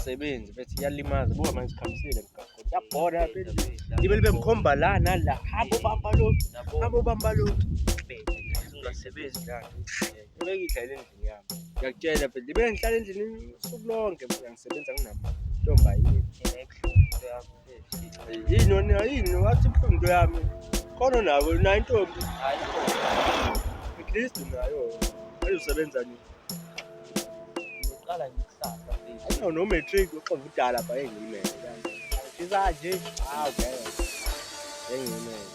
Sebenzi bethi iyalimaza buka manje sikhamisile emgaqweni yabhoda phela libe ngikhomba la nala habo bamba lo basebenzi la ngibekidlala endlini yami ngiyakutshela phela libe ngihlala endlini usuku lonke ngisebenza nginama yini yini wathi imfundo yami khona nawe nayo intombi at least nayo ayosebenza nini Ngiqala ngikusasa phela. ayino no matric uxova udala lapha engimele ngisa nje okay engimele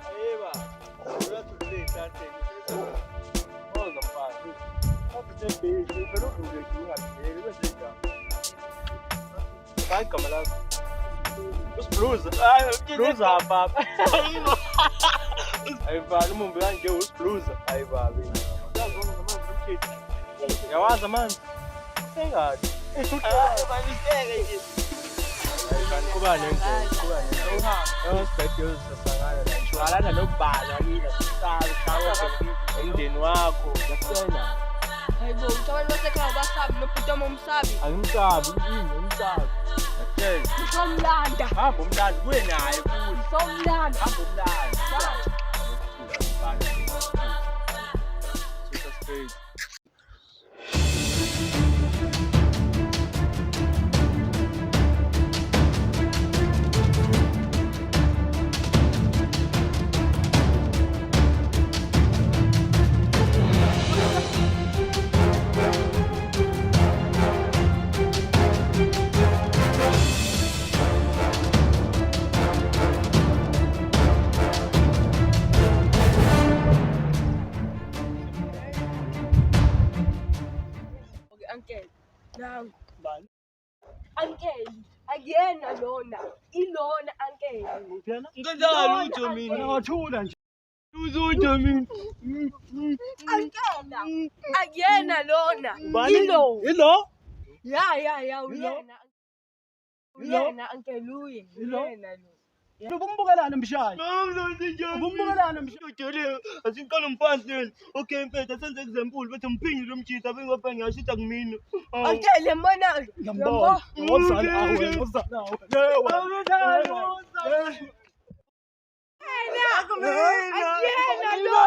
ayeba uyathi play something all the fun after the page you cannot do it you have to do it vai kamala os blues hapa aí vai no mundo grande os blues aí vai yawaza manje engadi Vai me pega aí. kuba nengozi yosibhedlela sasakala la shwalana nokubhala kile sisabe chawo emndeni wakho yakusena Hayibo, uthwala basekhaya basabi nophuthoma umsabi. angimsabi umsabi yakutshela Usomlanda. hamba umlando kuye naye futhi Usomlanda. hamba umlando Uncle, nangu. Bani? Uncle, akuyena lona. Ilona uncle. Uphela? Ngenzani utho mina? Ngathula nje. Uzutho mina. Uncle, akuyena lona. Bani? Ilo. Ilo? Ya, uyena. Uyena uncle uye. Ilo? Uyena lo. Ubumbukelana mshaya. Ubumbukelana mshaya. Asiqala umphantsi. Okay mfethu senze example bethi mphindi lo mtshisa bengapha ngiyashita kumina. Uncle yembona. Ngiyambona. Ngozana awe, ngozana awe. Akuyena lona.